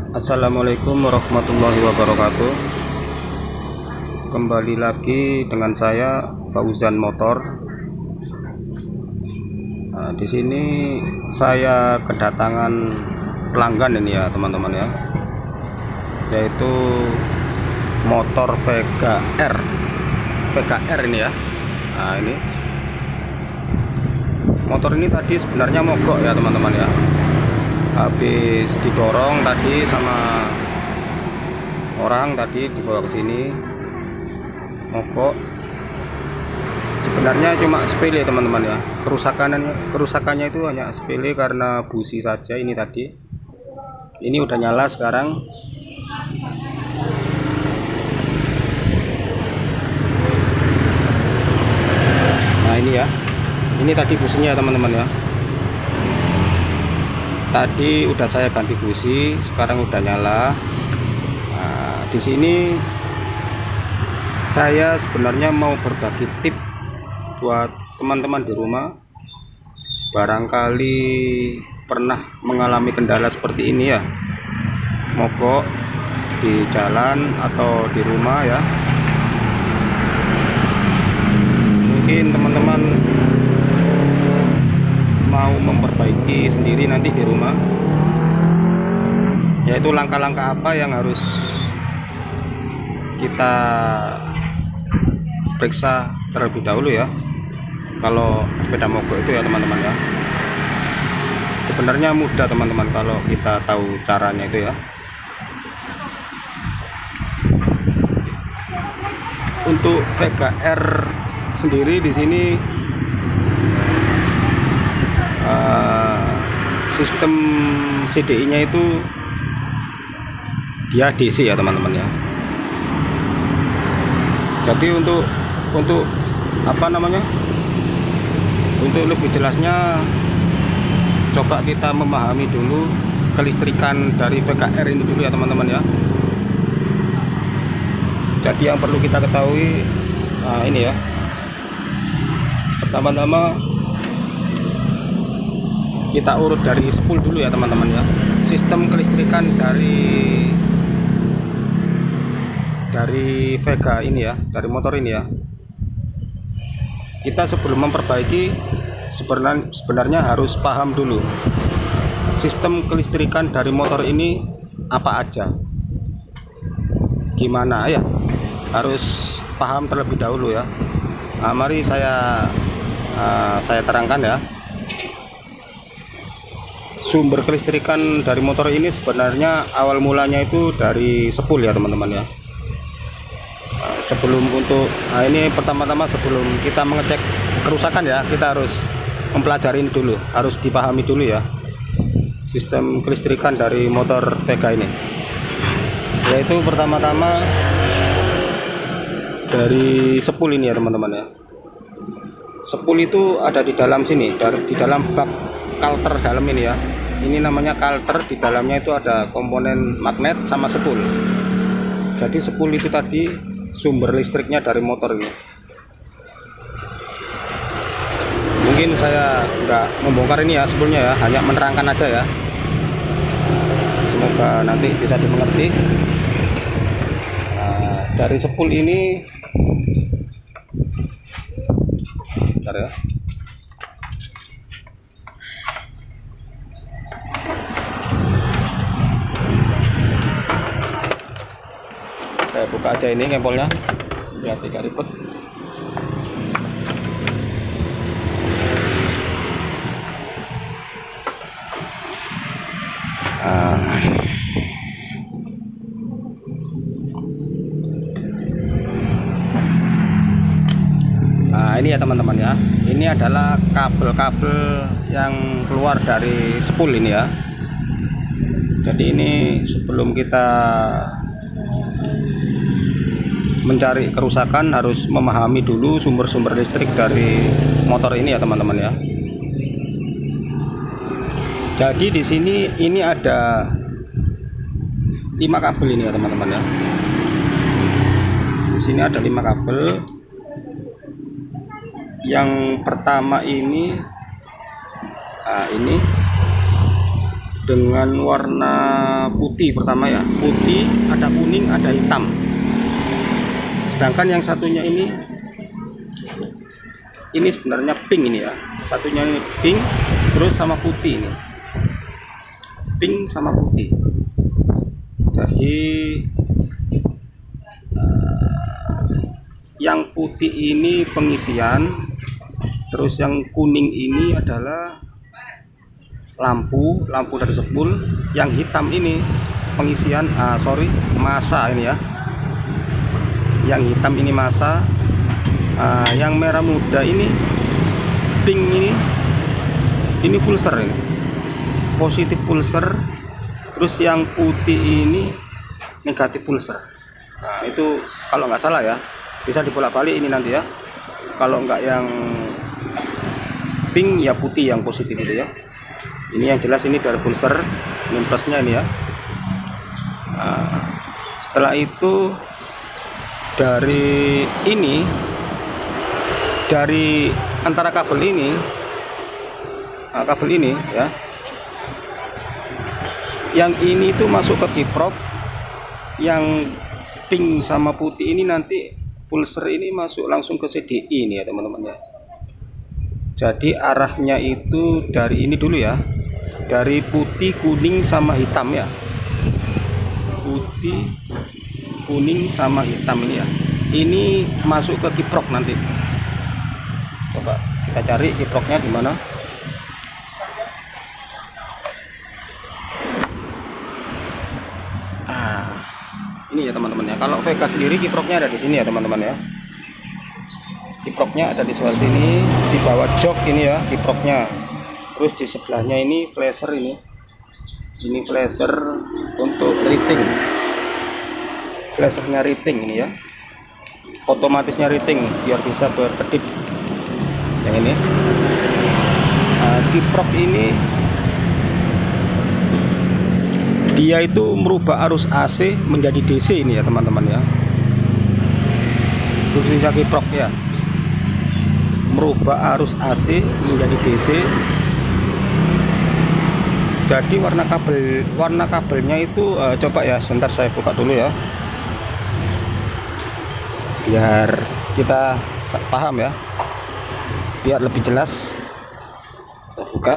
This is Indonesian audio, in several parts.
Assalamualaikum warahmatullahi wabarakatuh. Kembali lagi dengan saya Fauzan Motor. Nah, di sini saya kedatangan pelanggan ini ya teman-teman ya, yaitu motor Vega R ini ya. Nah, ini motor ini tadi sebenarnya mogok ya teman-teman ya, habis didorong tadi sama orang, tadi dibawa ke sini mogok. Sebenarnya cuma sepele teman-teman ya, kerusakannya itu hanya sepele karena busi saja. Ini tadi ini udah nyala sekarang. Nah ini ya, ini tadi businya teman-teman ya. Tadi udah saya ganti busi, sekarang udah nyala. Nah, di sini saya sebenarnya mau berbagi tip buat teman-teman di rumah. Barangkali pernah mengalami kendala seperti ini ya, mogok di jalan atau di rumah ya. Mungkin teman-teman mau memperbaiki sendiri nanti di rumah, yaitu langkah-langkah apa yang harus kita periksa terlebih dahulu ya kalau sepeda mogok itu ya teman-teman ya. Sebenarnya mudah teman-teman kalau kita tahu caranya itu ya. Untuk Vega R sendiri di sini sistem CDI-nya itu dia DC ya teman-teman ya. Jadi untuk apa namanya, untuk lebih jelasnya coba kita memahami dulu kelistrikan dari Vega R ini dulu ya teman-teman ya. Jadi yang perlu kita ketahui, nah ini ya, pertama-tama kita urut dari spool dulu ya teman-teman ya. Sistem kelistrikan dari Vega ini ya, dari motor ini ya. Kita sebelum memperbaiki sebenarnya harus paham dulu sistem kelistrikan dari motor ini apa aja, gimana ya, harus paham terlebih dahulu ya. Nah, mari saya terangkan ya. Sumber kelistrikan dari motor ini sebenarnya awal mulanya itu dari spool ya teman-teman ya. Sebelum ini pertama-tama sebelum kita mengecek kerusakan ya, kita harus mempelajari ini dulu, harus dipahami dulu ya sistem kelistrikan dari motor Vega ini. Yaitu pertama-tama dari spool ini ya teman-teman ya. Spool itu ada di dalam sini, di dalam bak kalter dalam ini ya. Ini namanya kalter, di dalamnya itu ada komponen magnet sama spool. Jadi spool itu tadi sumber listriknya dari motor ini. Mungkin saya nggak membongkar ini ya spoolnya ya, hanya menerangkan aja ya. Semoga nanti bisa dimengerti. Nah, dari spool ini, bentar ya. Saya buka aja ini ngempolnya biar tidak ribet. Nah ini ya teman-teman ya, ini adalah kabel-kabel yang keluar dari spool ini ya. Jadi ini sebelum kita mencari kerusakan harus memahami dulu sumber-sumber listrik dari motor ini ya teman-teman ya. Jadi di sini ini ada 5 kabel ini ya teman-teman ya. Di sini ada 5 kabel. Yang pertama ini, nah ini dengan warna putih pertama ya, putih, ada kuning, ada hitam. Sedangkan yang satunya ini sebenarnya pink ini ya, satunya ini pink terus sama putih ini, pink sama putih. Jadi yang putih ini pengisian, terus yang kuning ini adalah lampu dari spool, yang hitam ini pengisian massa ini ya, yang hitam ini massa, yang merah muda ini pink ini pulser, ini positif pulser, terus yang putih ini negatif pulser. Nah itu kalau nggak salah ya, bisa dibolak-balik ini nanti ya, kalau nggak yang pink ya putih yang positif itu ya. Ini yang jelas ini dari pulser, ini plusnya ini ya. Nah, setelah itu dari antara kabel ini ya, yang ini itu masuk ke kiprok, yang pink sama putih ini nanti pulser ini masuk langsung ke CDI ini ya teman-teman ya. Jadi arahnya itu dari ini dulu ya, dari putih, kuning sama hitam ya, putih, kuning sama hitam ini ya, ini masuk ke kiprok nanti. Coba kita cari kiproknya di mana. Ini ya teman-teman ya, kalau Vega sendiri kiproknya ada di sini ya teman-teman ya, kiproknya ada di sebelah sini, di bawah jok ini ya kiproknya. Terus di sebelahnya ini flasher, ini flasher untuk rating, flashernya rating ini ya, otomatisnya rating biar bisa berkedip yang ini. Kiprok ini dia itu merubah arus AC menjadi DC ini ya teman-teman ya, fungsinya kiprok ya, merubah arus AC menjadi DC. Jadi warna kabelnya itu coba ya, sebentar saya buka dulu ya, biar kita paham ya, biar lebih jelas. Kita buka.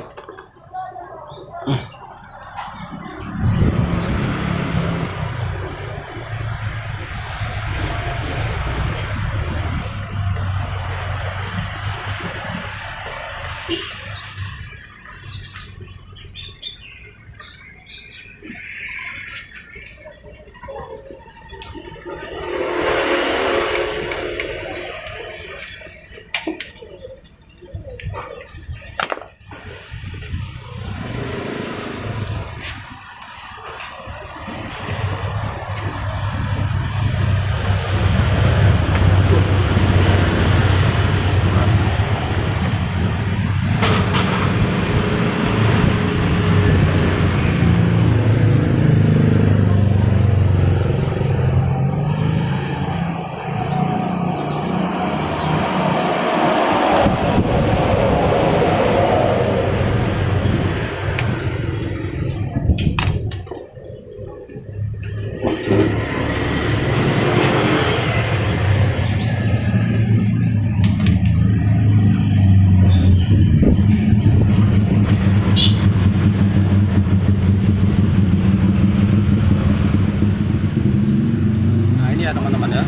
Ya teman-teman ya,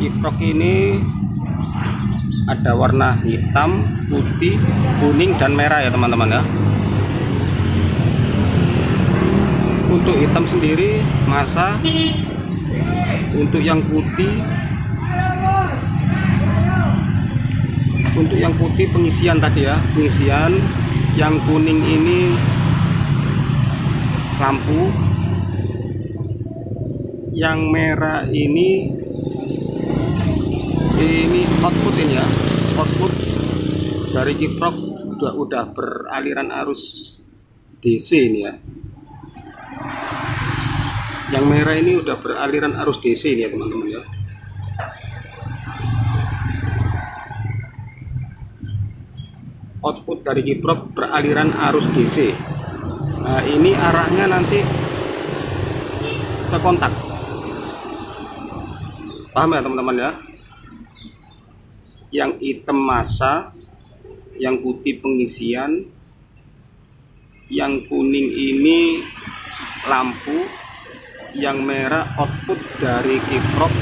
kiprok ini ada warna hitam, putih, kuning dan merah ya teman-teman ya. Untuk hitam sendiri massa, untuk yang putih pengisian tadi ya, pengisian. Yang kuning ini lampu, yang merah ini output ini ya, output dari kiprok udah beraliran arus DC ini ya. Yang merah ini udah beraliran arus DC ini ya teman-teman ya. output dari kiprok beraliran arus DC. Nah, ini arahnya nanti ke kontak. Paham ya teman-teman ya? Yang hitam massa, yang putih pengisian, yang kuning ini lampu, yang merah output dari kiprok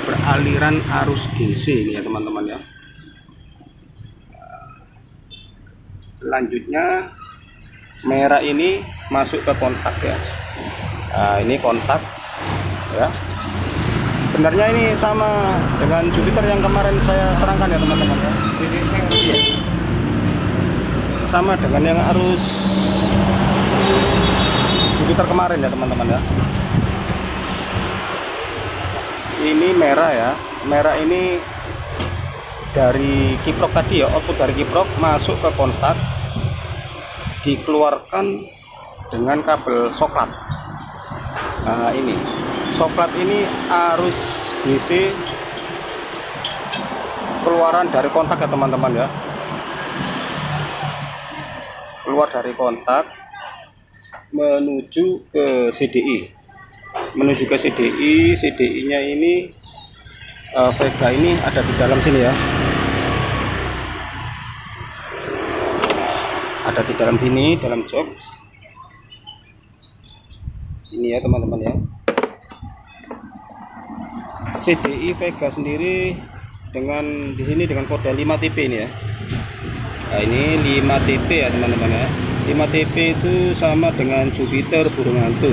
beraliran arus DC ini ya teman-teman ya. Selanjutnya merah ini masuk ke kontak ya. Nah, ini kontak ya. Sebenarnya ini sama dengan Jupiter yang kemarin saya terangkan ya teman-teman ya. Iya. Sama dengan yang arus Jupiter kemarin ya teman-teman ya. Ini merah ya. Merah ini dari kiprok tadi ya, output dari kiprok masuk ke kontak, dikeluarkan dengan kabel soklat. Nah, ini soklat ini arus DC keluaran dari kontak ya teman-teman ya. Keluar dari kontak menuju ke CDI. Menuju ke CDI, CDI-nya ini Vega ini ada di dalam sini ya. Ada di dalam sini, dalam jok. Ini ya teman-teman ya. CDI Vega sendiri dengan di sini dengan kode 5TP ini ya. Nah, ini 5TP ya teman-teman ya. 5TP itu sama dengan Jupiter burung hantu.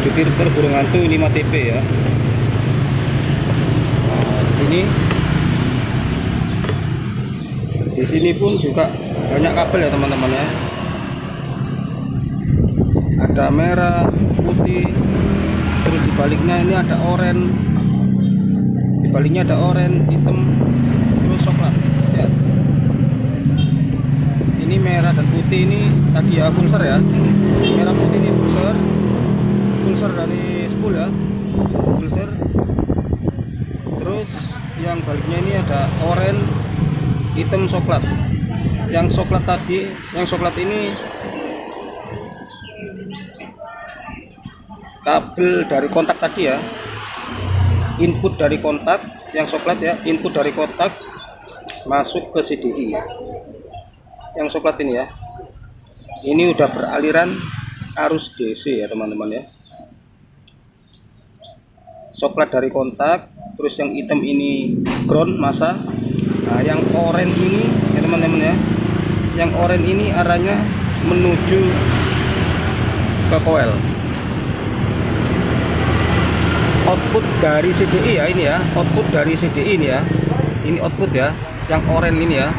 Jupiter burung hantu 5TP ya. Nah, di sini pun juga banyak kabel ya teman-teman ya. Ada merah, putih, terus di baliknya ini ada oranye. Di baliknya ada oranye, hitam, terus coklat ya. Ini merah dan putih ini tadi ya pulsar ya. Merah putih ini pulsar dari spool ya, pulsar. Terus yang baliknya ini ada oranye, hitam, coklat. Yang coklat tadi, yang coklat ini kabel dari kontak tadi ya, input dari kontak. Yang coklat ya, input dari kontak masuk ke CDI. Yang coklat ini ya, ini udah beraliran arus DC ya teman-teman ya. Coklat dari kontak, terus yang hitam ini ground massa. Nah, yang oranye ini ya teman-teman ya, yang oranye ini arahnya menuju ke coil. Output dari CDI ya, ini ya output dari CDI ini ya, ini output ya, yang oranye ini ya,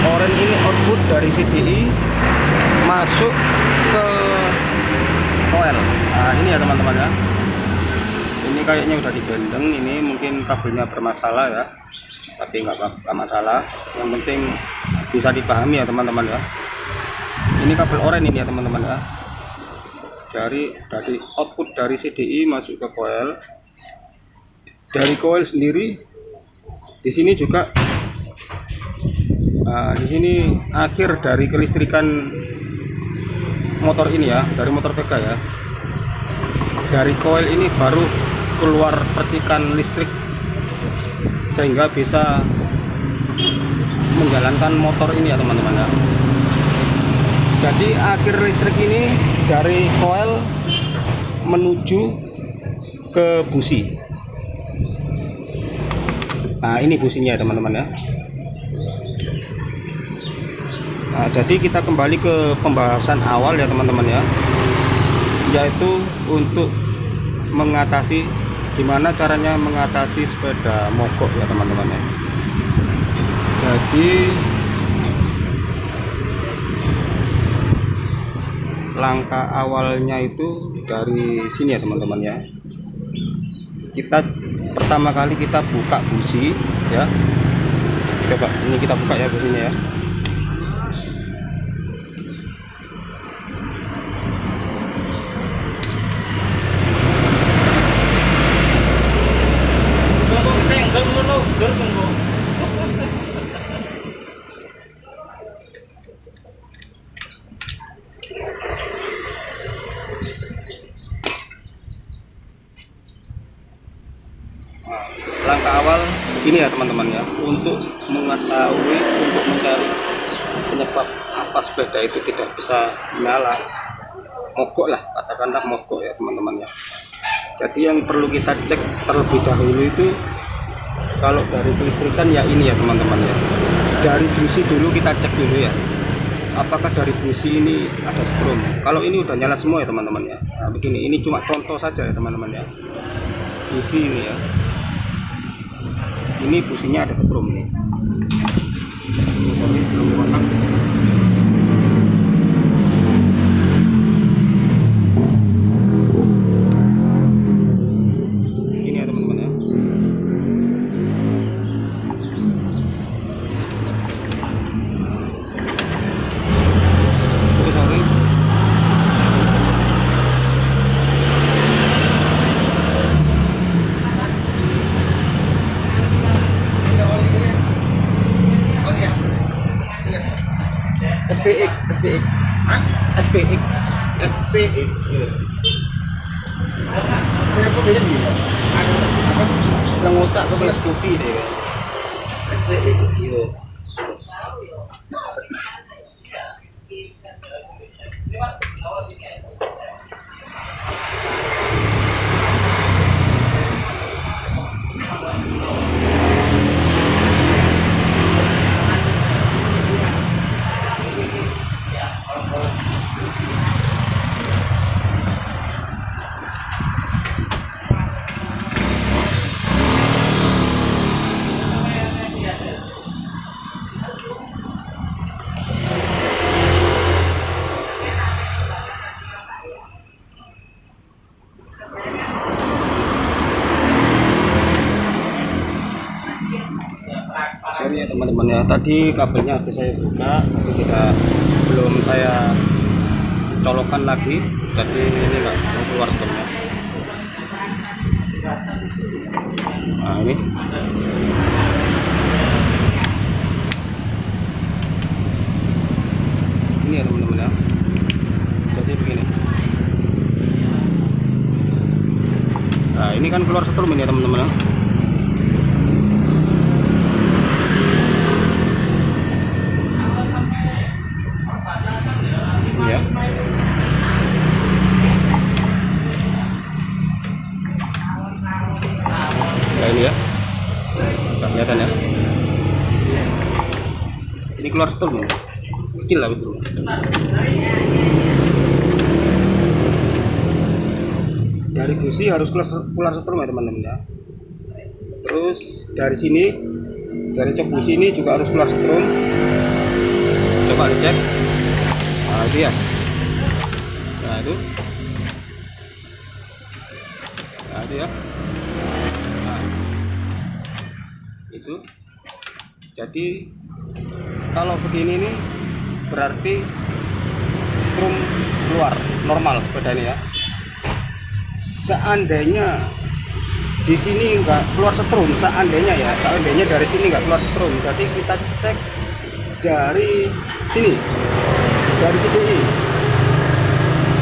oranye ini output dari CDI masuk ke coil. Nah, ini ya teman-teman ya, ini kayaknya udah dibendeng, ini mungkin kabelnya bermasalah ya, tapi nggak masalah, yang penting bisa dipahami ya teman-teman ya. Ini kabel oranye ini ya teman-teman ya, dari output dari CDI masuk ke coil. Dari coil sendiri di sini juga, nah, di sini akhir dari kelistrikan motor ini ya, dari motor Vega ya. Dari coil ini baru keluar percikan listrik sehingga bisa menjalankan motor ini ya teman-teman ya. Jadi akhir listrik ini dari coil menuju ke busi. Nah, ini businya ya teman-teman ya. Nah, jadi kita kembali ke pembahasan awal ya teman-teman ya, yaitu untuk mengatasi, gimana caranya mengatasi sepeda mogok ya teman-teman ya. Jadi langkah awalnya itu dari sini ya teman-teman ya. Kita pertama kali kita buka busi ya. Coba ini kita buka ya businya ya. ini ya teman-teman ya, untuk mengetahui, untuk mencari penyebab apa sepeda itu tidak bisa nyala, mogok lah, katakanlah mogok ya teman-teman ya. Jadi yang perlu kita cek terlebih dahulu itu, kalau dari kelistrikan ya ini ya teman-teman ya, dari busi dulu kita cek dulu ya, apakah dari busi ini ada skrum. Kalau ini udah nyala semua ya teman-teman ya. Nah begini, ini cuma contoh saja ya teman-teman ya, busi ini ya, ini businya ada skrum nih, tapi belum kontak. Ini ya teman-teman ya. Terus sorry. SPX, SPX, hah? SPX, SPX. Saya kok beda nih? Apa? Yang otak kok beda Scoopy deh kan? SPX, iya. Sorry ya teman-teman ya, tadi kabelnya habis saya buka, tapi belum saya colokan lagi, jadi ini nggak mau keluar strumnya. Nah ini ya teman-teman ya, jadi begini. Nah ini kan keluar strum ini ya teman-teman ya. Ya. Nah ini ya, kelihatan ya, ini keluar strum ya, kecil lah strum. Dari busi harus keluar strum ya teman-teman ya. Terus dari sini, dari cok busi ini juga harus keluar strum. Coba dicek. Nah itu ya, nah itu ya, nah itu. Jadi kalau begini nih berarti strum keluar normal sepeda ini ya. Seandainya di sini nggak keluar strum, seandainya dari sini nggak keluar strum, jadi kita cek dari sini,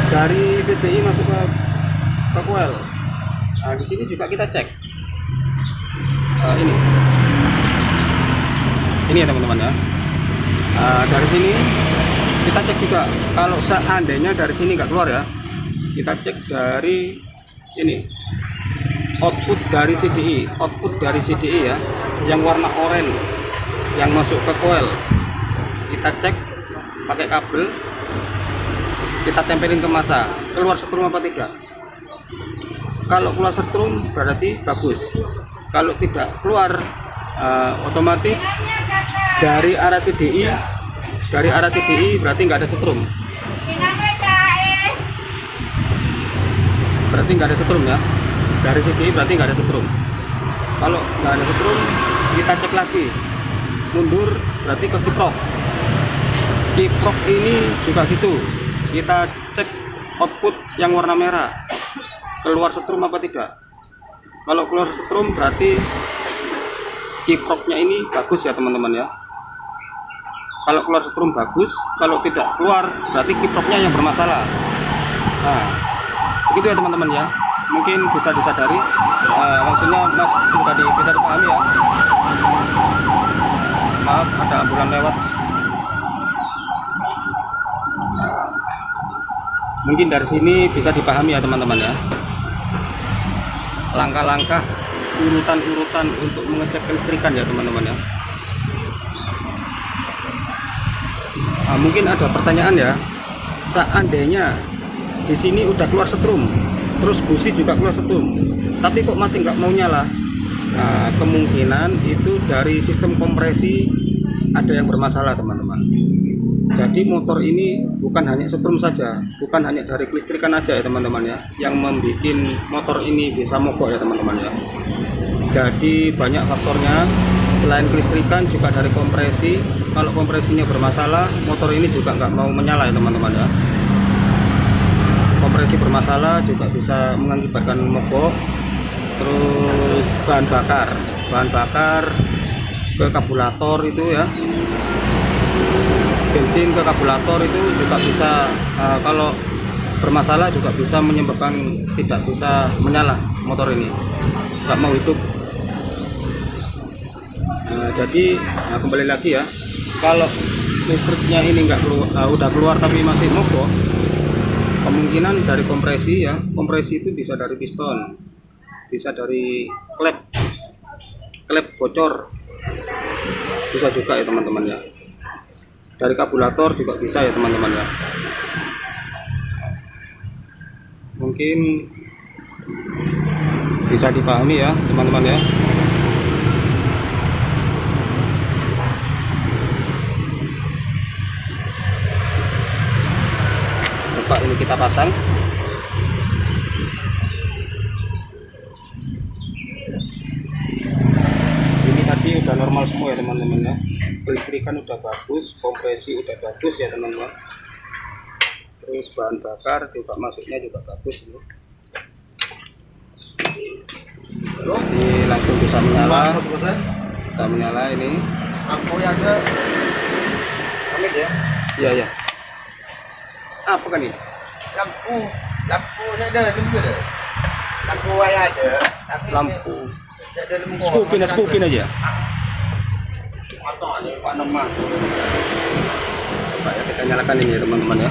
dari CDI masuk ke coil. Nah di sini juga kita cek ini ya teman-teman ya. Dari sini kita cek juga, kalau seandainya dari sini nggak keluar ya, kita cek dari ini output dari CDI ya, yang warna oranye yang masuk ke coil. Kita cek pakai kabel, kita tempelin ke masa, keluar strum apa tidak. Kalau keluar strum berarti bagus, kalau tidak keluar otomatis dari arah CDI berarti nggak ada strum, berarti nggak ada strum ya. Dari CDI berarti nggak ada strum. Kalau nggak ada strum, kita cek lagi, mundur berarti ke kiprok. Kiprok ini juga gitu, kita cek output yang warna merah, keluar strum apa tidak. Kalau keluar strum berarti kiproknya ini bagus ya teman-teman ya. Kalau keluar strum bagus, kalau tidak keluar berarti kiproknya yang bermasalah. Nah begitu ya teman-teman ya, mungkin bisa disadari, maksudnya mas bisa dipahami ya. Maaf, ada ambulan lewat. Mungkin dari sini bisa dipahami ya teman-teman ya, langkah-langkah urutan-urutan untuk mengecek kelistrikan ya teman-teman ya. Nah, mungkin ada pertanyaan ya, seandainya di sini udah keluar setrum, terus busi juga keluar setrum, tapi kok masih nggak mau nyala? Nah, kemungkinan itu dari sistem kompresi ada yang bermasalah teman-teman. Jadi motor ini bukan hanya setrum saja, bukan hanya dari kelistrikan aja ya teman-teman ya, yang membuat motor ini bisa mogok ya teman-teman ya. Jadi banyak faktornya, selain kelistrikan juga dari kompresi. Kalau kompresinya bermasalah, motor ini juga nggak mau menyala ya teman-teman ya. Kompresi bermasalah juga bisa mengakibatkan mogok. Terus bahan bakar ke karburator itu ya, bensin ke karburator itu juga bisa kalau bermasalah juga bisa menyebabkan tidak bisa menyala motor ini, nggak mau hidup. Jadi kembali lagi ya, kalau listriknya ini nggak udah keluar tapi masih mogok, kemungkinan dari kompresi ya. Kompresi itu bisa dari piston, bisa dari klep bocor, bisa juga ya teman-teman ya. Dari karburator juga bisa ya teman-teman ya. Mungkin bisa dipahami ya teman-teman ya. Coba ini kita pasang. Ini tadi udah normal semua ya teman-teman ya. Kelistrikan udah bagus, kompresi udah bagus ya teman-teman. Terus bahan bakar juga masuknya juga bagus ini. Ini langsung bisa menyala, ini. Lampu yang ada, amit ya? Iya ya. Apa kan ini? Lampunya ada, lembu ada. Lampu wayar ada, tapi Lampu. ada lembu. Skupin aja. Atau ada Pak Nama. Coba ya kita nyalakan ini ya teman-teman ya.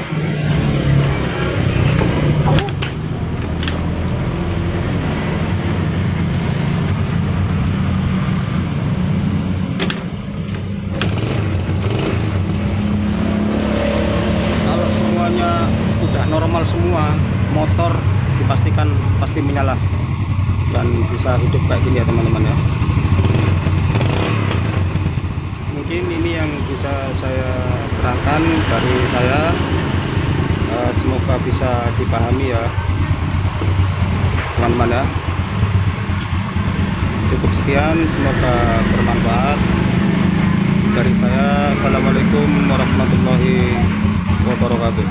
Kalau semuanya udah normal semua, motor dipastikan pasti menyala dan bisa hidup kayak gini ya teman-teman ya. Mungkin ini yang bisa saya terangkan dari saya. Semoga bisa dipahami ya teman-teman ya. Cukup sekian, semoga bermanfaat dari saya. Assalamualaikum warahmatullahi wabarakatuh.